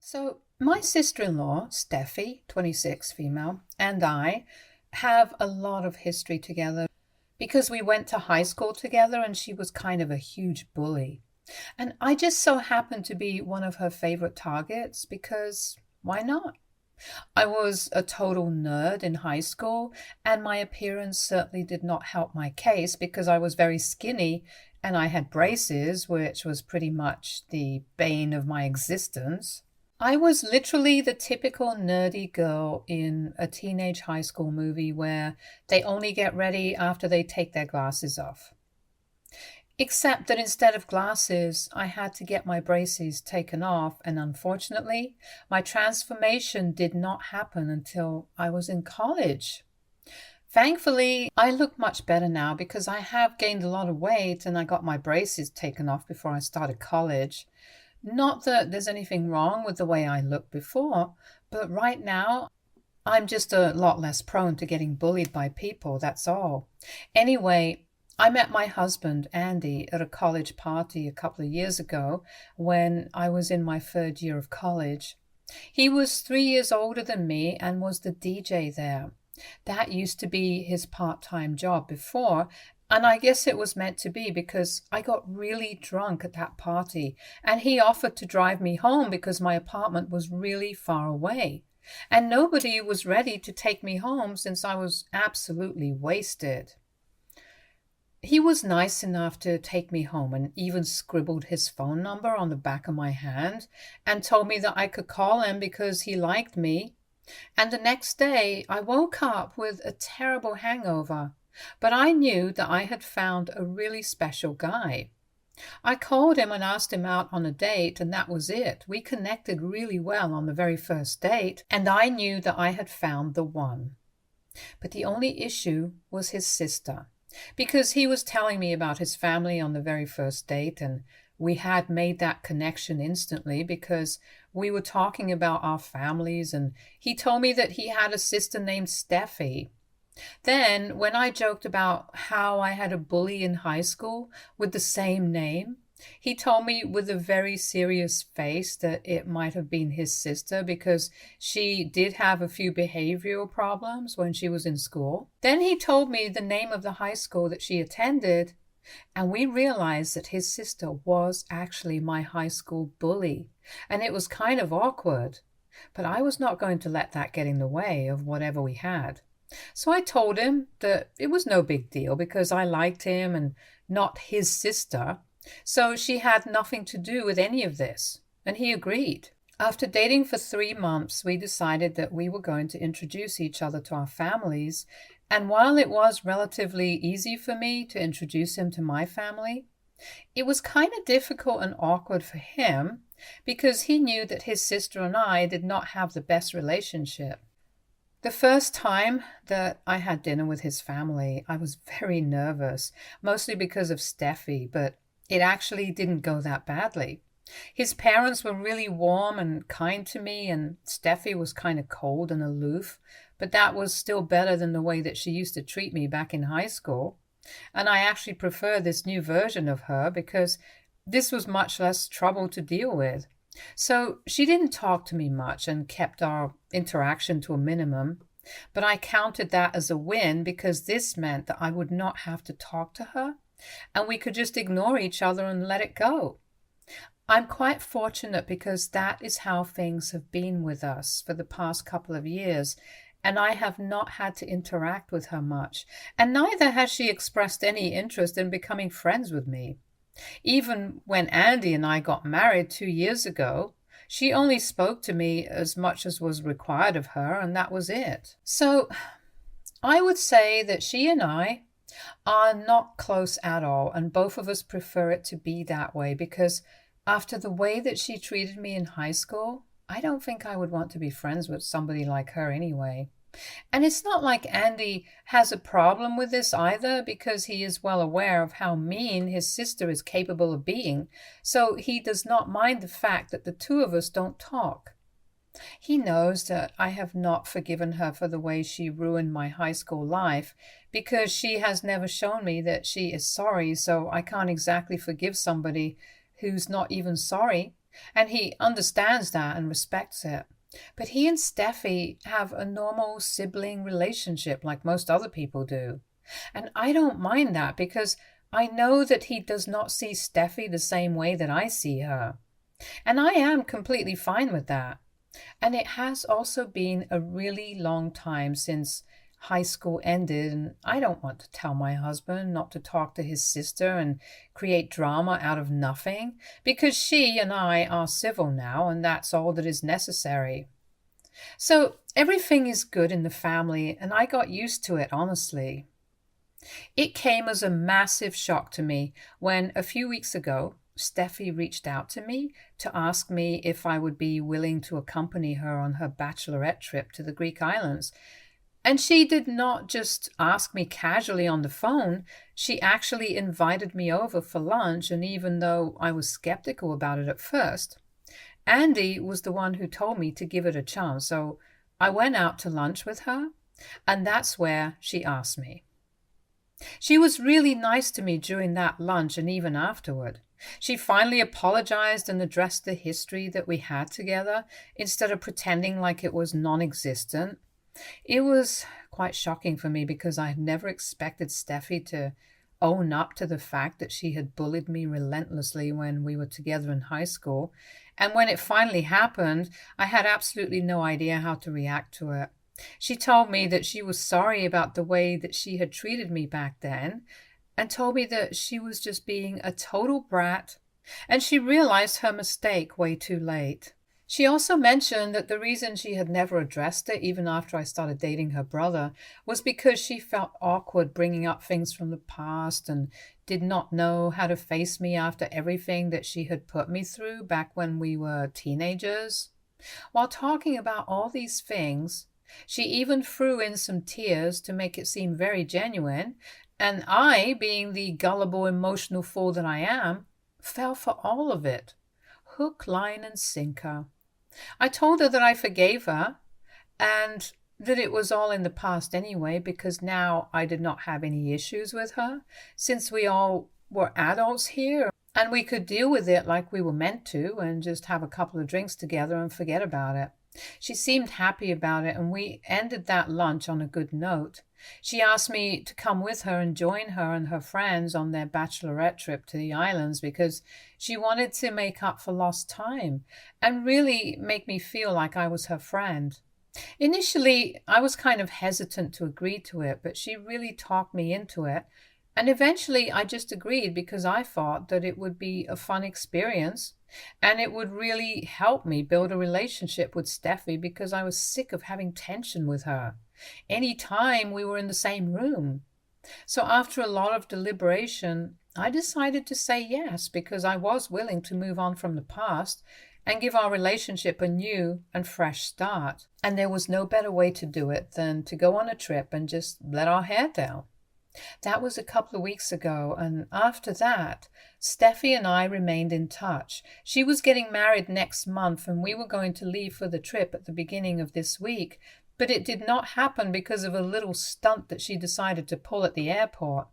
So, my sister-in-law, Steffi, 26, female, and I have a lot of history together because we went to high school together and she was kind of a huge bully. And I just so happened to be one of her favorite targets because why not? I was a total nerd in high school, and my appearance certainly did not help my case because I was very skinny and I had braces, which was pretty much the bane of my existence. I was literally the typical nerdy girl in a teenage high school movie where they only get ready after they take their glasses off. Except that instead of glasses, I had to get my braces taken off, and unfortunately, my transformation did not happen until I was in college. Thankfully, I look much better now because I have gained a lot of weight and I got my braces taken off before I started college. Not that there's anything wrong with the way I looked before, but right now I'm just a lot less prone to getting bullied by people, that's all. Anyway, I met my husband, Andy, at a college party a couple of years ago when I was in my third year of college. He was 3 years older than me and was the DJ there. That used to be his part-time job before, and I guess it was meant to be because I got really drunk at that party, and he offered to drive me home because my apartment was really far away. And nobody was ready to take me home since I was absolutely wasted. He was nice enough to take me home and even scribbled his phone number on the back of my hand and told me that I could call him because he liked me. And the next day I woke up with a terrible hangover, but I knew that I had found a really special guy. I called him and asked him out on a date, and that was it. We connected really well on the very first date, and I knew that I had found the one. But the only issue was his sister, because he was telling me about his family on the very first date, and we had made that connection instantly because we were talking about our families, and he told me that he had a sister named Steffi. Then, when I joked about how I had a bully in high school with the same name, he told me with a very serious face that it might have been his sister because she did have a few behavioral problems when she was in school. Then he told me the name of the high school that she attended, and we realized that his sister was actually my high school bully, and it was kind of awkward. But I was not going to let that get in the way of whatever we had. So I told him that it was no big deal because I liked him and not his sister. So she had nothing to do with any of this. And he agreed. After dating for 3 months, we decided that we were going to introduce each other to our families. And while it was relatively easy for me to introduce him to my family, it was kind of difficult and awkward for him because he knew that his sister and I did not have the best relationship. The first time that I had dinner with his family, I was very nervous, mostly because of Steffi, but it actually didn't go that badly. His parents were really warm and kind to me, and Steffi was kind of cold and aloof, but that was still better than the way that she used to treat me back in high school. And I actually prefer this new version of her because this was much less trouble to deal with. So she didn't talk to me much and kept our interaction to a minimum, but I counted that as a win because this meant that I would not have to talk to her and we could just ignore each other and let it go. I'm quite fortunate because that is how things have been with us for the past couple of years, and I have not had to interact with her much, and neither has she expressed any interest in becoming friends with me. Even when Andy and I got married 2 years ago, she only spoke to me as much as was required of her, and that was it. So I would say that she and I are not close at all, and both of us prefer it to be that way because after the way that she treated me in high school, I don't think I would want to be friends with somebody like her anyway. And it's not like Andy has a problem with this either, because he is well aware of how mean his sister is capable of being, so he does not mind the fact that the two of us don't talk. He knows that I have not forgiven her for the way she ruined my high school life, because she has never shown me that she is sorry, so I can't exactly forgive somebody who's not even sorry. And he understands that and respects it. But he and Steffi have a normal sibling relationship like most other people do. And I don't mind that because I know that he does not see Steffi the same way that I see her. And I am completely fine with that. And it has also been a really long time since high school ended, and I don't want to tell my husband not to talk to his sister and create drama out of nothing, because she and I are civil now, and that's all that is necessary. So everything is good in the family, and I got used to it, honestly. It came as a massive shock to me when a few weeks ago, Steffi reached out to me to ask me if I would be willing to accompany her on her Bachelorette trip to the Greek islands. And she did not just ask me casually on the phone, she actually invited me over for lunch, and even though I was skeptical about it at first, Andy was the one who told me to give it a chance, so I went out to lunch with her, and that's where she asked me. She was really nice to me during that lunch and even afterward. She finally apologized and addressed the history that we had together instead of pretending like it was non-existent. It was quite shocking for me because I had never expected Steffi to own up to the fact that she had bullied me relentlessly when we were together in high school. And when it finally happened, I had absolutely no idea how to react to it. She told me that she was sorry about the way that she had treated me back then and told me that she was just being a total brat and she realized her mistake way too late. She also mentioned that the reason she had never addressed it, even after I started dating her brother, was because she felt awkward bringing up things from the past and did not know how to face me after everything that she had put me through back when we were teenagers. While talking about all these things, she even threw in some tears to make it seem very genuine, and I, being the gullible, emotional fool that I am, fell for all of it. Hook, line, and sinker. I told her that I forgave her and that it was all in the past anyway because now I did not have any issues with her since we all were adults here and we could deal with it like we were meant to and just have a couple of drinks together and forget about it. She seemed happy about it and we ended that lunch on a good note. She asked me to come with her and join her and her friends on their bachelorette trip to the islands because she wanted to make up for lost time and really make me feel like I was her friend. Initially, I was kind of hesitant to agree to it, but she really talked me into it. And eventually, I just agreed because I thought that it would be a fun experience and it would really help me build a relationship with Steffi because I was sick of having tension with her any time we were in the same room. So after a lot of deliberation, I decided to say yes because I was willing to move on from the past and give our relationship a new and fresh start. And there was no better way to do it than to go on a trip and just let our hair down. That was a couple of weeks ago, and after that, Steffi and I remained in touch. She was getting married next month, and we were going to leave for the trip at the beginning of this week, but it did not happen because of a little stunt that she decided to pull at the airport.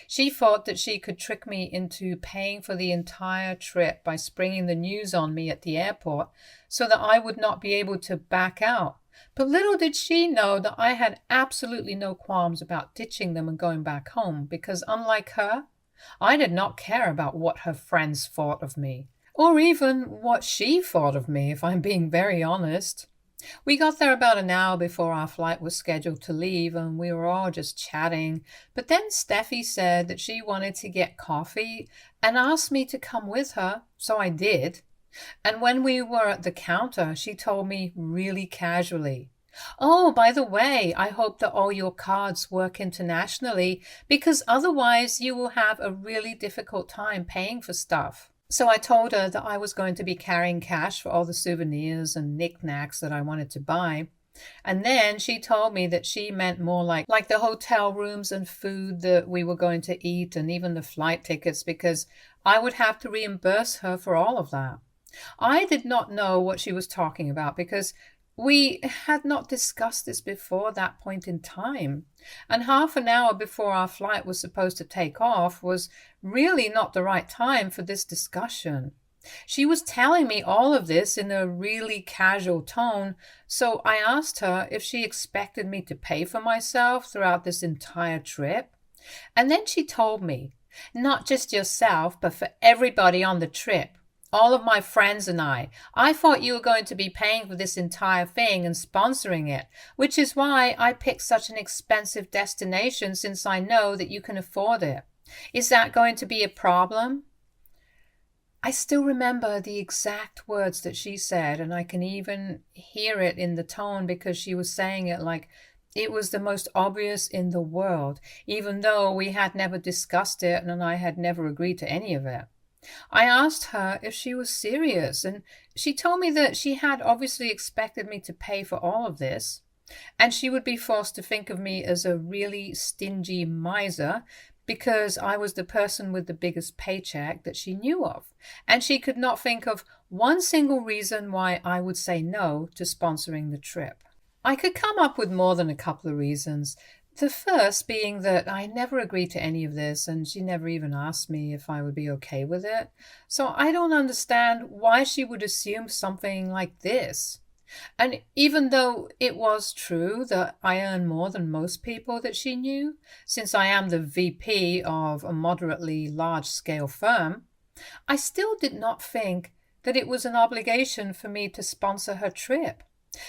She thought that she could trick me into paying for the entire trip by springing the news on me at the airport so that I would not be able to back out. But little did she know that I had absolutely no qualms about ditching them and going back home because, unlike her, I did not care about what her friends thought of me, or even what she thought of me, if I'm being very honest. We got there about an hour before our flight was scheduled to leave, and we were all just chatting. But then Steffi said that she wanted to get coffee and asked me to come with her, so I did. And when we were at the counter, she told me really casually, "Oh, by the way, I hope that all your cards work internationally because otherwise you will have a really difficult time paying for stuff." So I told her that I was going to be carrying cash for all the souvenirs and knickknacks that I wanted to buy. And then she told me that she meant more like the hotel rooms and food that we were going to eat and even the flight tickets because I would have to reimburse her for all of that. I did not know what she was talking about because we had not discussed this before that point in time. And half an hour before our flight was supposed to take off was really not the right time for this discussion. She was telling me all of this in a really casual tone, so I asked her if she expected me to pay for myself throughout this entire trip. And then she told me, not just yourself, but for everybody on the trip. All of my friends and I. I thought you were going to be paying for this entire thing and sponsoring it, which is why I picked such an expensive destination since I know that you can afford it. Is that going to be a problem? I still remember the exact words that she said, and I can even hear it in the tone because she was saying it like it was the most obvious in the world, even though we had never discussed it and I had never agreed to any of it. I asked her if she was serious, and she told me that she had obviously expected me to pay for all of this, and she would be forced to think of me as a really stingy miser because I was the person with the biggest paycheck that she knew of, and she could not think of one single reason why I would say no to sponsoring the trip. I could come up with more than a couple of reasons. The first being that I never agreed to any of this, and she never even asked me if I would be okay with it. So I don't understand why she would assume something like this. And even though it was true that I earn more than most people that she knew, since I am the VP of a moderately large-scale firm, I still did not think that it was an obligation for me to sponsor her trip,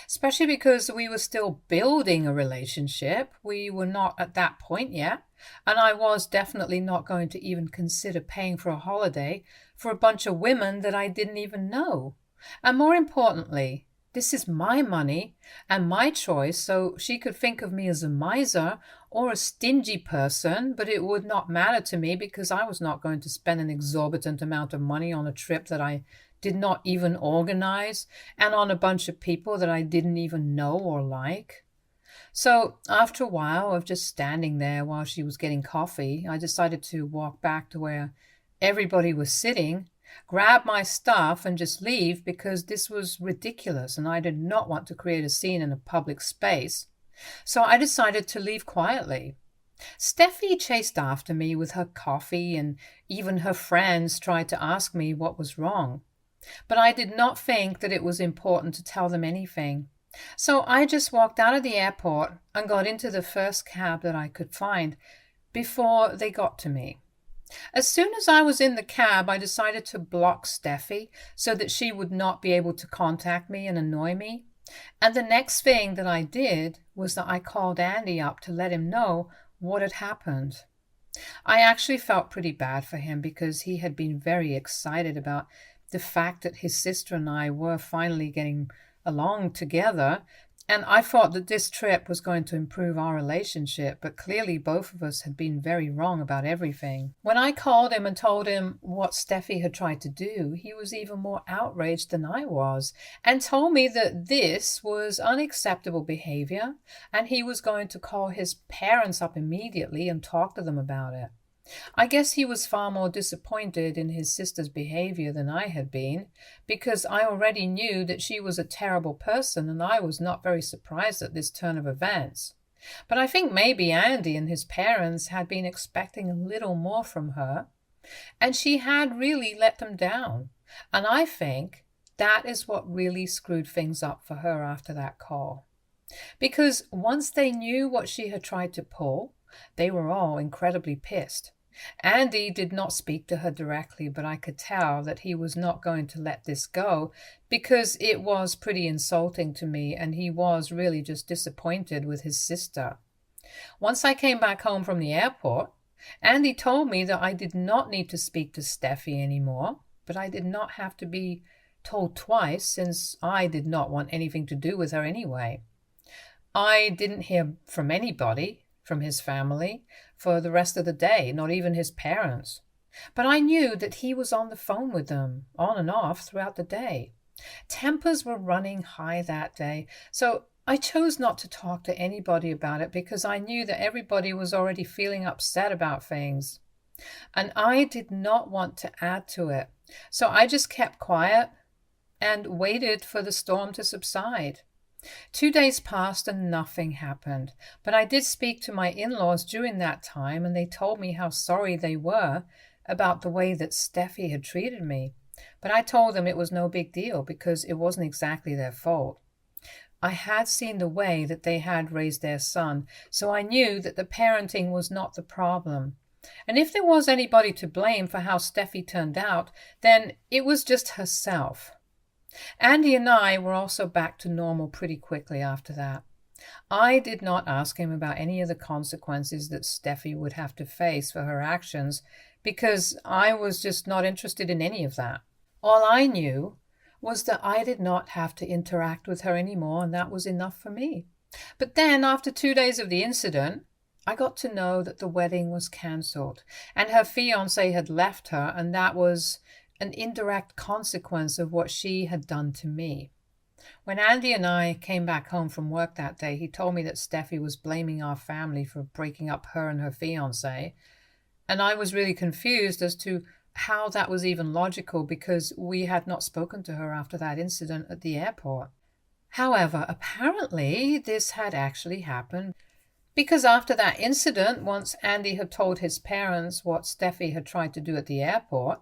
especially because we were still building a relationship. We were not at that point yet, and I was definitely not going to even consider paying for a holiday for a bunch of women that I didn't even know. And more importantly, this is my money and my choice, so she could think of me as a miser or a stingy person, but it would not matter to me because I was not going to spend an exorbitant amount of money on a trip that I did not even organize and on a bunch of people that I didn't even know or like. So after a while of just standing there while she was getting coffee, I decided to walk back to where everybody was sitting, grab my stuff, and just leave because this was ridiculous and I did not want to create a scene in a public space. So I decided to leave quietly. Steffi chased after me with her coffee, and even her friends tried to ask me what was wrong. But I did not think that it was important to tell them anything. So I just walked out of the airport and got into the first cab that I could find before they got to me. As soon as I was in the cab, I decided to block Steffi so that she would not be able to contact me and annoy me. And the next thing that I did was that I called Andy up to let him know what had happened. I actually felt pretty bad for him because he had been very excited about the fact that his sister and I were finally getting along together, and I thought that this trip was going to improve our relationship, but clearly both of us had been very wrong about everything. When I called him and told him what Steffi had tried to do, he was even more outraged than I was and told me that this was unacceptable behavior and he was going to call his parents up immediately and talk to them about it. I guess he was far more disappointed in his sister's behavior than I had been, because I already knew that she was a terrible person and I was not very surprised at this turn of events. But I think maybe Andy and his parents had been expecting a little more from her, and she had really let them down. And I think that is what really screwed things up for her after that call. Because once they knew what she had tried to pull, they were all incredibly pissed. Andy did not speak to her directly, but I could tell that he was not going to let this go because it was pretty insulting to me and he was really just disappointed with his sister. Once I came back home from the airport, Andy told me that I did not need to speak to Steffi anymore, but I did not have to be told twice since I did not want anything to do with her anyway. I didn't hear from anybody from his family for the rest of the day, not even his parents. But I knew that he was on the phone with them, on and off throughout the day. Tempers were running high that day, so I chose not to talk to anybody about it because I knew that everybody was already feeling upset about things. And I did not want to add to it, so I just kept quiet and waited for the storm to subside. 2 days passed and nothing happened, but I did speak to my in-laws during that time and they told me how sorry they were about the way that Steffi had treated me. But I told them it was no big deal because it wasn't exactly their fault. I had seen the way that they had raised their son, so I knew that the parenting was not the problem. And if there was anybody to blame for how Steffi turned out, then it was just herself. Andy and I were also back to normal pretty quickly after that. I did not ask him about any of the consequences that Steffi would have to face for her actions because I was just not interested in any of that. All I knew was that I did not have to interact with her anymore, and that was enough for me. But then, after 2 days of the incident, I got to know that the wedding was cancelled, and her fiancé had left her, and that was an indirect consequence of what she had done to me. When Andy and I came back home from work that day, he told me that Steffi was blaming our family for breaking up her and her fiancé, and I was really confused as to how that was even logical because we had not spoken to her after that incident at the airport. However, apparently this had actually happened because after that incident, once Andy had told his parents what Steffi had tried to do at the airport,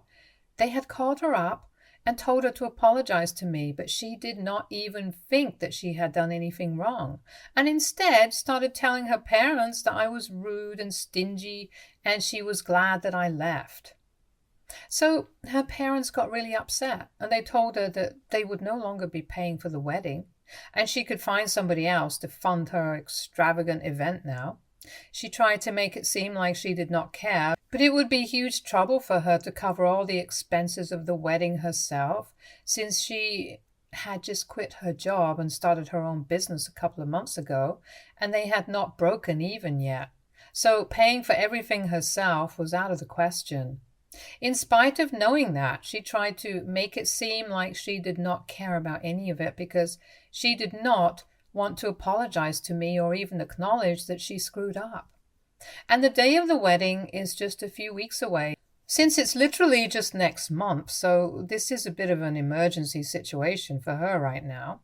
they had called her up and told her to apologize to me, but she did not even think that she had done anything wrong, and instead started telling her parents that I was rude and stingy and she was glad that I left. So her parents got really upset, and they told her that they would no longer be paying for the wedding, and she could find somebody else to fund her extravagant event now. She tried to make it seem like she did not care, but it would be huge trouble for her to cover all the expenses of the wedding herself, since she had just quit her job and started her own business a couple of months ago, and they had not broken even yet. So paying for everything herself was out of the question. In spite of knowing that, she tried to make it seem like she did not care about any of it because she did not want to apologize to me or even acknowledge that she screwed up. And the day of the wedding is just a few weeks away, since it's literally just next month, so this is a bit of an emergency situation for her right now.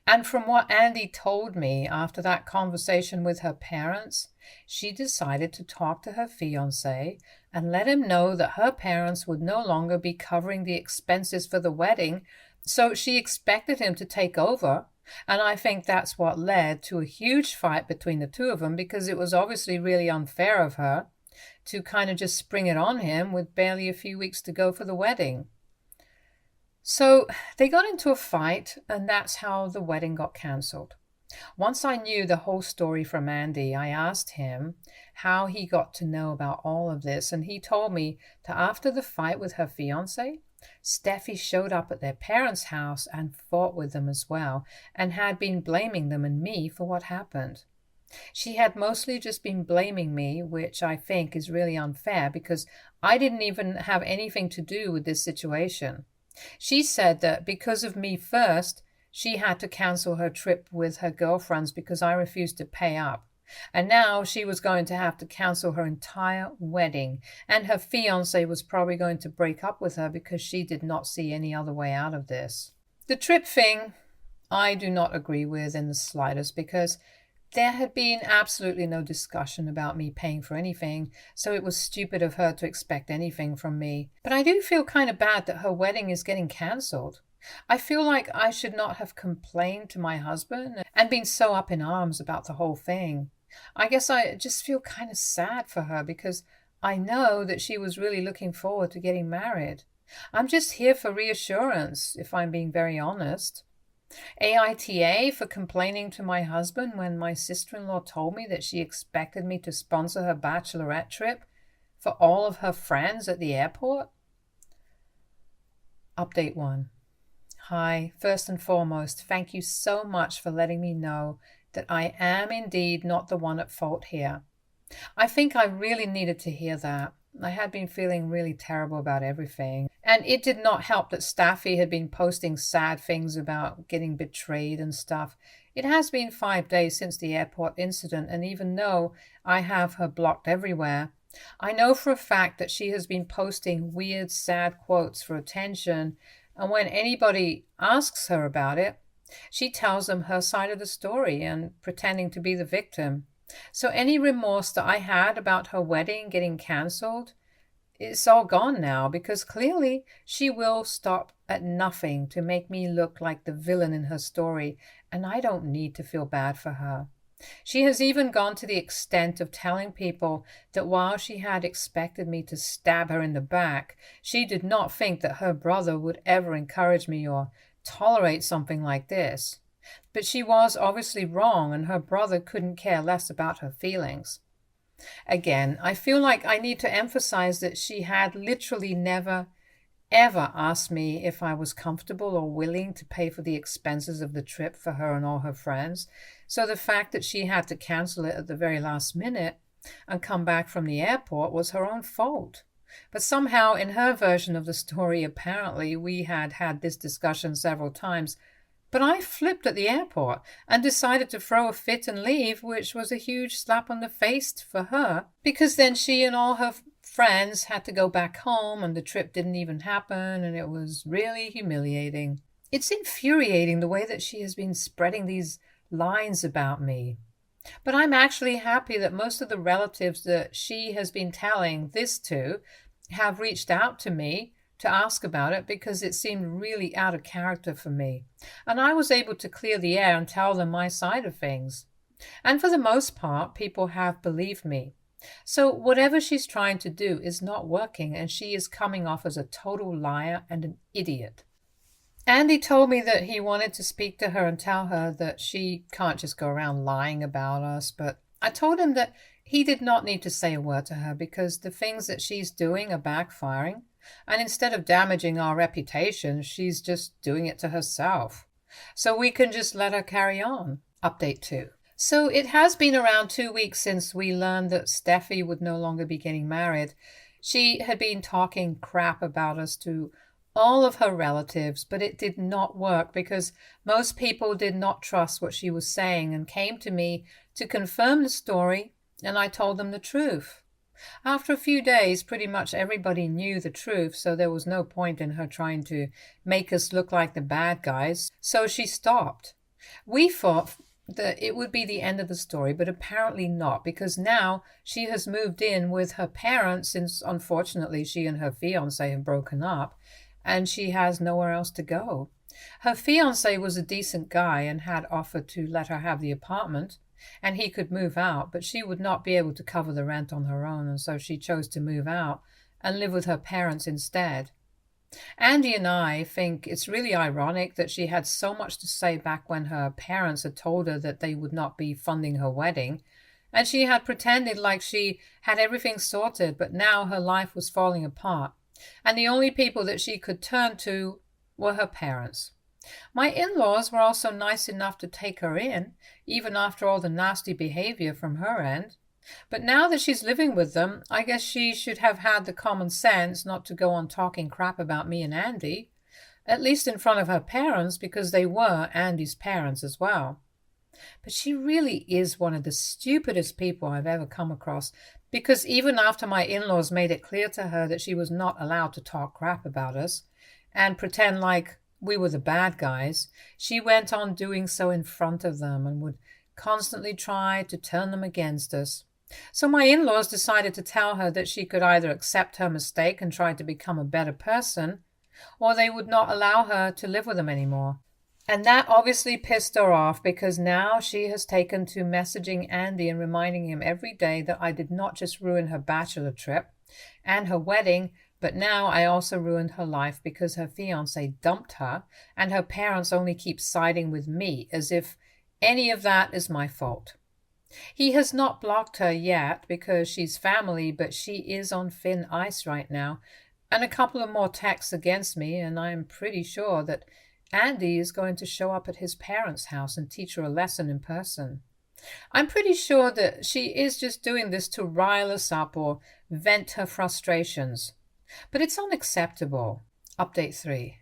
And from what Andy told me after that conversation with her parents, she decided to talk to her fiancé and let him know that her parents would no longer be covering the expenses for the wedding, so she expected him to take over. And I think that's what led to a huge fight between the two of them, because it was obviously really unfair of her to kind of just spring it on him with barely a few weeks to go for the wedding. So they got into a fight, and that's how the wedding got cancelled. Once I knew the whole story from Andy, I asked him how he got to know about all of this, and he told me that after the fight with her fiancé, Steffi showed up at their parents' house and fought with them as well, and had been blaming them and me for what happened. She had mostly just been blaming me, which I think is really unfair because I didn't even have anything to do with this situation. She said that because of me first, she had to cancel her trip with her girlfriends because I refused to pay up. And now she was going to have to cancel her entire wedding, and her fiancé was probably going to break up with her because she did not see any other way out of this. The trip thing, I do not agree with in the slightest because there had been absolutely no discussion about me paying for anything, so it was stupid of her to expect anything from me. But I do feel kind of bad that her wedding is getting cancelled. I feel like I should not have complained to my husband and been so up in arms about the whole thing. I guess I just feel kind of sad for her because I know that she was really looking forward to getting married. I'm just here for reassurance, if I'm being very honest. AITA for complaining to my husband when my sister-in-law told me that she expected me to sponsor her bachelorette trip for all of her friends at the airport. Update 1. Hi, first and foremost, thank you so much for letting me know that I am indeed not the one at fault here. I think I really needed to hear that. I had been feeling really terrible about everything. And it did not help that Staffy had been posting sad things about getting betrayed and stuff. It has been 5 days since the airport incident, and even though I have her blocked everywhere, I know for a fact that she has been posting weird, sad quotes for attention, and when anybody asks her about it, she tells them her side of the story and pretending to be the victim. So any remorse that I had about her wedding getting cancelled it's all gone now because clearly she will stop at nothing to make me look like the villain in her story, and I don't need to feel bad for her. She has even gone to the extent of telling people that while she had expected me to stab her in the back, she did not think that her brother would ever encourage me or tolerate something like this. But she was obviously wrong, and her brother couldn't care less about her feelings. Again, I feel like I need to emphasize that she had literally never, ever asked me if I was comfortable or willing to pay for the expenses of the trip for her and all her friends. So the fact that she had to cancel it at the very last minute and come back from the airport was her own fault. But somehow in her version of the story, apparently we had had this discussion several times. But I flipped at the airport and decided to throw a fit and leave, which was a huge slap on the face for her, because then she and all her friends had to go back home and the trip didn't even happen, and it was really humiliating. It's infuriating the way that she has been spreading these lines about me. But I'm actually happy that most of the relatives that she has been telling this to have reached out to me to ask about it because it seemed really out of character for me. And I was able to clear the air and tell them my side of things. And for the most part, people have believed me. So whatever she's trying to do is not working, and she is coming off as a total liar and an idiot. Andy told me that he wanted to speak to her and tell her that she can't just go around lying about us, but I told him that he did not need to say a word to her because the things that she's doing are backfiring, and instead of damaging our reputation, she's just doing it to herself. So we can just let her carry on. Update 2. So it has been around 2 weeks since we learned that Steffi would no longer be getting married. She had been talking crap about us to all of her relatives, but it did not work because most people did not trust what she was saying and came to me to confirm the story, and I told them the truth. After a few days, pretty much everybody knew the truth, so there was no point in her trying to make us look like the bad guys, so she stopped. We thought that it would be the end of the story, but apparently not, because now she has moved in with her parents since, unfortunately, she and her fiancé have broken up, and she has nowhere else to go. Her fiancé was a decent guy and had offered to let her have the apartment, and he could move out, but she would not be able to cover the rent on her own, and so she chose to move out and live with her parents instead. Andy and I think it's really ironic that she had so much to say back when her parents had told her that they would not be funding her wedding, and she had pretended like she had everything sorted, but now her life was falling apart, and the only people that she could turn to were her parents. My in-laws were also nice enough to take her in, even after all the nasty behavior from her end. But now that she's living with them, I guess she should have had the common sense not to go on talking crap about me and Andy, at least in front of her parents, because they were Andy's parents as well. But she really is one of the stupidest people I've ever come across, because even after my in-laws made it clear to her that she was not allowed to talk crap about us and pretend like we were the bad guys, she went on doing so in front of them and would constantly try to turn them against us. So my in-laws decided to tell her that she could either accept her mistake and try to become a better person, or they would not allow her to live with them anymore. And that obviously pissed her off, because now she has taken to messaging Andy and reminding him every day that I did not just ruin her bachelor trip and her wedding, but now I also ruined her life because her fiancé dumped her and her parents only keep siding with me as if any of that is my fault. He has not blocked her yet because she's family, but she is on thin ice right now, and a couple of more texts against me, and I am pretty sure that Andy is going to show up at his parents' house and teach her a lesson in person. I'm pretty sure that she is just doing this to rile us up or vent her frustrations. But it's unacceptable. Update 3.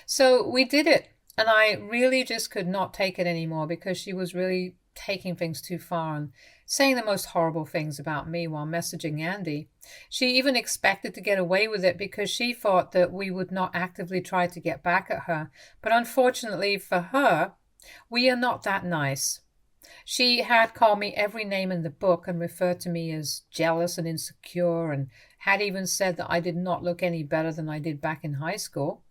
So we did it, and I really just could not take it anymore because she was really taking things too far and saying the most horrible things about me while messaging Andy. She even expected to get away with it because she thought that we would not actively try to get back at her. But unfortunately for her, we are not that nice. She had called me every name in the book and referred to me as jealous and insecure and had even said that I did not look any better than I did back in high school,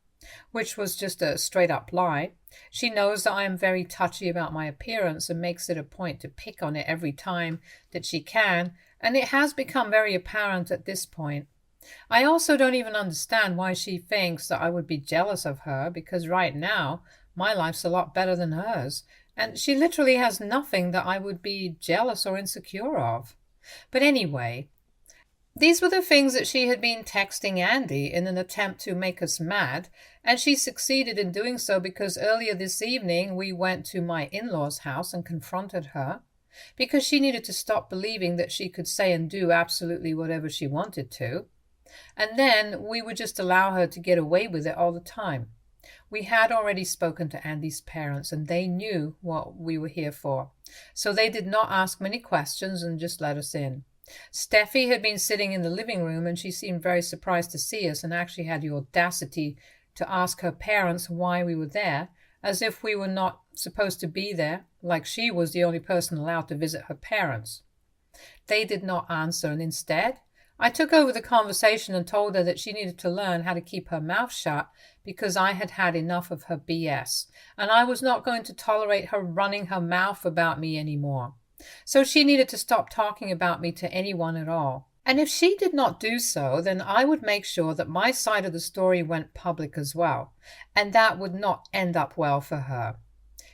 which was just a straight up lie. She knows that I am very touchy about my appearance and makes it a point to pick on it every time that she can, and it has become very apparent at this point. I also don't even understand why she thinks that I would be jealous of her, because right now my life's a lot better than hers, and she literally has nothing that I would be jealous or insecure of. But anyway, these were the things that she had been texting Andy in an attempt to make us mad, and she succeeded in doing so because earlier this evening we went to my in-laws' house and confronted her, because she needed to stop believing that she could say and do absolutely whatever she wanted to, and then we would just allow her to get away with it all the time. We had already spoken to Andy's parents, and they knew what we were here for, so they did not ask many questions and just let us in. Steffi had been sitting in the living room, and she seemed very surprised to see us and actually had the audacity to ask her parents why we were there, as if we were not supposed to be there, like she was the only person allowed to visit her parents. They did not answer, and instead I took over the conversation and told her that she needed to learn how to keep her mouth shut because I had had enough of her BS, and I was not going to tolerate her running her mouth about me anymore. So she needed to stop talking about me to anyone at all. And if she did not do so, then I would make sure that my side of the story went public as well, and that would not end up well for her.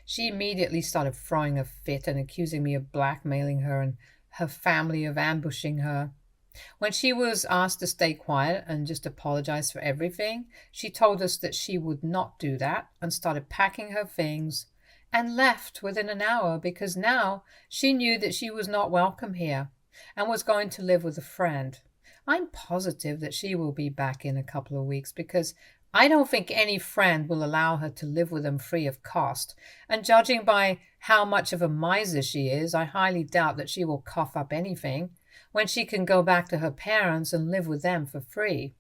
She immediately started throwing a fit and accusing me of blackmailing her and her family of ambushing her. When she was asked to stay quiet and just apologize for everything, she told us that she would not do that and started packing her things and left within an hour because now she knew that she was not welcome here and was going to live with a friend. I'm positive that she will be back in a couple of weeks because I don't think any friend will allow her to live with them free of cost, and judging by how much of a miser she is, I highly doubt that she will cough up anything when she can go back to her parents and live with them for free.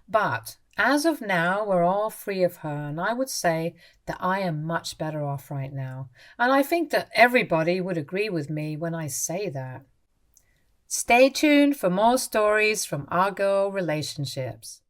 But as of now, we're all free of her, and I would say that I am much better off right now, and I think that everybody would agree with me when I say that. Stay tuned for more stories from our girl relationships.